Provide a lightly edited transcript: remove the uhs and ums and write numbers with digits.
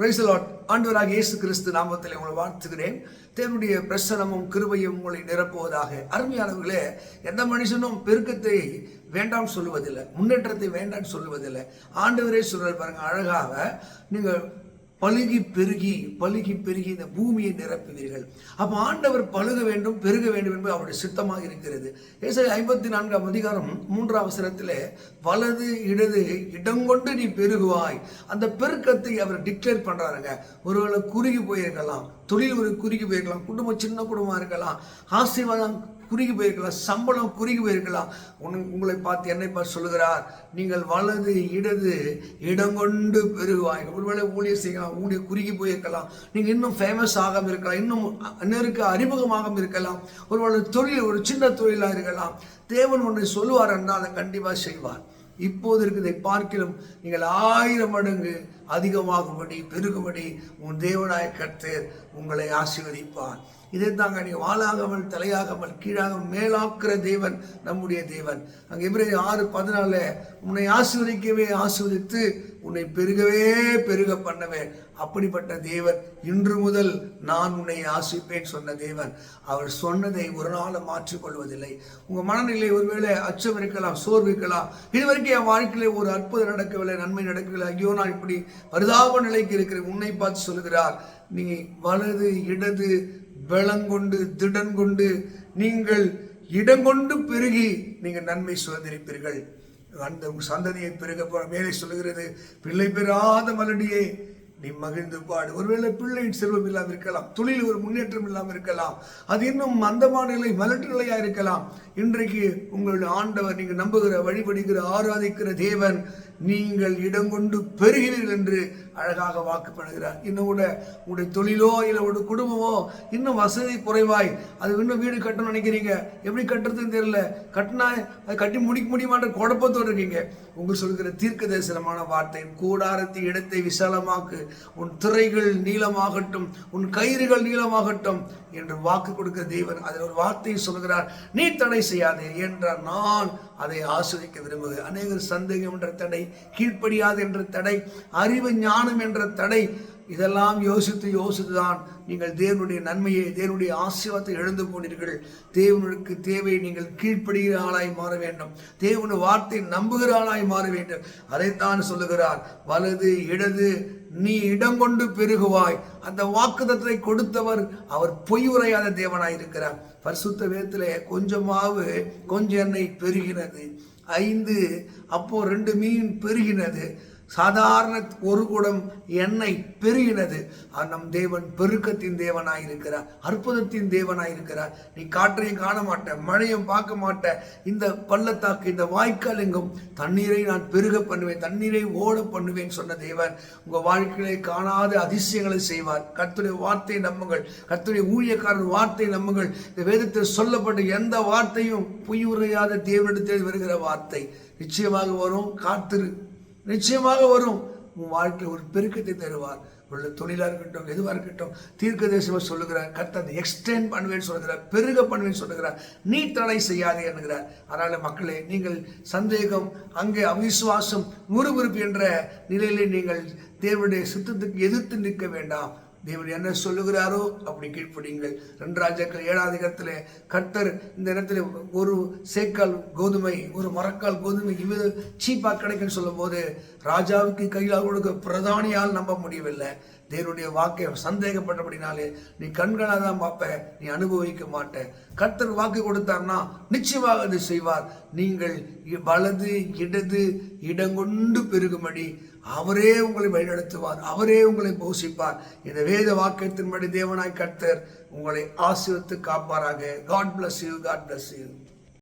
Praise the Lord. ஆண்டவராகிய இயேசு கிறிஸ்து நாமத்தில் உங்களை வாழ்த்துகிறேன். தேவனுடைய பிரசன்னமும் கிருபையும் உங்களை நிரப்புவதாக. அருமையானவர்களே, எந்த மனுஷனும் பெருக்கத்தை வேண்டாம் சொல்லுவதில்லை, முன்னேற்றத்தை வேண்டாம் சொல்லுவதில்லை. ஆண்டவரே சொல்றார் பாருங்க அழகாக, நீங்கள் பழுகி பெருகி இந்த பூமியை நிரப்புவீர்கள். அப்போ ஆண்டவர் பழுக வேண்டும், பெருக வேண்டும் என்பது அவருடைய சித்தமாக இருக்கிறது. ஏசாயா 54ஆம் அதிகாரம் 3ஆம் வசனத்திலே வலது இடது இடங்கொண்டு நீ பெருகுவாய், அந்த பெருக்கத்தை அவர் டிக்ளேர் பண்றாருங்க. ஒருவேளை குறுகி போயிருக்கலாம், தொழில் ஒரு குறுகி போயிருக்கலாம், குடும்பம் சின்ன குடும்பமா இருக்கலாம், ஆசீர்வாதம் குறுகி போயிருக்கலாம், சம்பளம் குறுகி போயிருக்கலாம். உங்களை பார்த்து என்னை பார்த்து சொல்லுகிறார், நீங்கள் வலது இடது இடங்கொண்டு பெருகுவாய். ஒருவேளை ஊழியர் செய்யலாம், ஊழியர் குறுகி போயிருக்கலாம், நீங்கள் இன்னும் ஃபேமஸ் ஆகாமல் இருக்கலாம், இன்னும் அந்நருக்கு அறிமுகமாகாமல் இருக்கலாம், ஒருவேளை தொழில் ஒரு சின்ன தொழிலாக இருக்கலாம். தேவன் ஒன்றை சொல்லுவார் என்றால் அதை கண்டிப்பாக செய்வார். இப்போது இருக்கிறதை பார்க்கிலும் நீங்கள் 1000 மடங்கு அதிகமாகும்படி பெருகும்படி உன் தேவனாய கர்த்தர் உங்களை ஆசீர்வதிப்பார். இதை தாங்க, நீ வாளாகாமல் தலையாகாமல் கீழாகாமல் மேலாக்குற தேவன் நம்முடைய தேவன். அங்கே எபிரேயர் 6:14 உன்னை ஆசீர்வதிக்கவே ஆசீர்வதித்து உன்னை பெருகவே பெருக பண்ணவே அப்படிப்பட்ட தேவன். இன்று முதல் நான் உன்னை ஆசிப்பேன் சொன்ன தேவன். அவர் சொன்னதை ஒரு நாளும் மாற்றிக்கொள்வதில்லை. உங்கள் மனநிலை ஒருவேளை அச்சம் இருக்கலாம், சோர்வு இருக்கலாம். இதுவரைக்கும் என் வாழ்க்கையில ஒரு அற்புதம் நடக்கவில்லை, நன்மை நடக்கவில்லை, ஐயோ நான் இப்படி பரிதாப நிலைக்கு இருக்கிறேன். உன்னை பார்த்து சொல்லுகிறார், நீ வலது இடது பலங்கொண்டு திடன் கொண்டு நீங்கள் இடங்கொண்டு பெருகி நீங்கள் நன்மை சுதந்திரிப்பீர்கள். அந்த சந்ததியை பெருக போற மேலே சொல்லுகிறது, பிள்ளை பெறாத மலடியே நீ மகிழ்ந்து பாடு. ஒருவேளை பிள்ளையின் செல்வம் இல்லாமல் இருக்கலாம், தொழில் ஒரு முன்னேற்றம் இல்லாமல் இருக்கலாம், அது இன்னும் மந்தமான நிலை மலட்டு நிலையா இருக்கலாம். இன்றைக்கு உங்களுடைய ஆண்டவர், நீங்கள் நம்புகிற வழிபடுகிற ஆராதிக்கிற தேவன், நீங்கள் இடங்கொண்டு பெறுகிறீர்கள் என்று அழகாக வாக்குப்படுகிறார். இன்னும் கூட உங்களுடைய தொழிலோ இல்லை உங்களுடைய குடும்பமோ இன்னும் வசதி குறைவாய், அது இன்னும் வீடு கட்டணும்னு நினைக்கிறீங்க, எப்படி கட்டுறதுன்னு தெரியல, கட்டினா அது கட்டி முடிக்க முடியுமான்ற குழப்பத்தோடு இருக்கீங்க. உங்களுக்கு சொல்கிற தீர்க்க தரிசனமான வார்த்தை, கூடாரத்தை இடத்தை விசாலமாக்கு, உன் திரைகள் நீளமாகட்டும், உன் கயிறுகள் நீளமாகட்டும் என்று வாக்கு கொடுக்கிற தேவன். அதில் ஒரு வார்த்தையை சொல்கிறார், நீ தடை செய்யாதே என்றால் நான் அதை ஆஸ்வதிக்க விரும்புகிறேன். அநேகர் சந்தேகம் என்ற தடை, கீழ்ப்படியாது என்ற தடை, அறிவு ஞானம் என்ற தடை, இதெல்லாம் யோசித்து தான் நீங்கள் தேவனுடைய நன்மையை, தேவனுடைய ஆசீர்வாதத்தை இழந்து போனீர்கள். தேவனுக்கு தேவை நீங்கள் கீழ்ப்படுகிற ஆளாய் மாற வேண்டும், தேவனுடைய வார்த்தை நம்புகிற ஆளாய் மாற வேண்டும். அதைத்தான் சொல்லுகிறார், வலது இடது நீ இடம் கொண்டு பெருகுவாய். அந்த வாக்குத்தத்தை கொடுத்தவர் அவர் பொய் உரையாத தேவனாய் இருக்கிறார். பரிசுத்த வேதத்திலே கொஞ்சமாவது கொஞ்சம் எண்ணெய் பெருகினது, 5 அப்போ 2 மீன் பெருகினது, சாதாரண ஒரு குடம் எண்ணெய் பெருகினது. நம் தேவன் பெருக்கத்தின் தேவனாயிருக்கிறார், அற்புதத்தின் தேவனாயிருக்கிறார். நீ காற்றையும் காண மாட்ட, மழையும் பார்க்க மாட்ட, இந்த பள்ளத்தாக்கு இந்த வாய்க்கால் எங்கும் தண்ணீரை நான் பெருக பண்ணுவேன், தண்ணீரை ஓட பண்ணுவேன் சொன்ன தேவன் உங்க வாழ்க்கையை காணாத அதிசயங்களை செய்வார். கர்த்தருடைய வார்த்தை நம்புங்கள், கர்த்தருடைய ஊழியக்காரர் வார்த்தை நம்புங்கள். இந்த வேதத்தில் சொல்லப்பட்ட எந்த வார்த்தையும் பொய் உரையாத தேவனிடத்தில் வருகிற வார்த்தை நிச்சயமாக வரும். காத்திரு, நிச்சயமாக வரும். உன் வாழ்க்கையில் ஒரு பெருக்கத்தை தருவார். உள்ள தொழிலாக இருக்கட்டும், எதுவாக இருக்கட்டும், தீர்க்க தரிசனமாக சொல்லுகிறார். கர்த்தர் எக்ஸ்டெண்ட் பண்ணுவேன்னு சொல்லுகிறார், பெருக பண்ணுவேன்னு சொல்லுகிறார், நீ தடை செய்யாதே என்கிறார். அதனால மக்களே, நீங்கள் சந்தேகம், அங்கே அவிசுவாசம், முறுமுறுப்பு என்ற நிலையிலே நீங்கள் தேவனுடைய சித்தத்துக்கு எதிர்த்து நிற்க வேண்டாம். தேவன் என்ன சொல்லுகிறாரோ அப்படி கீழ்ப்படிங்கள். 2 ராஜாக்கள் 7ஆம் அதிகாரத்தில் கர்த்தர் இந்த இடத்துல ஒரு சேக்கால் கோதுமை, ஒரு மரக்கால் கோதுமை இவ்வளவு சீப்பா கிடைக்குன்னு சொல்லும் போது ராஜாவுக்கு கையில் கொடுக்க பிரதானியால் நம்ப முடியவில்லை. தேவனுடைய வாக்கை சந்தேகப்பட்டபடினாலே நீ கண்களாக தான் பார்ப்ப, நீ அனுபவிக்க மாட்ட. கர்த்தர் வாக்கு கொடுத்தார்னா நிச்சயமாக அது செய்வார். நீங்கள் வலது இடது இடங்கொண்டு பெருகும்படி அவரே உங்களை வழிநடத்துவார், அவரே உங்களை போஷிப்பார். இந்த வேத வாக்கியத்தின்படி தேவனாய் கர்த்தர் உங்களை ஆசீர்வதித்து காப்பாராக. God bless you, God bless you.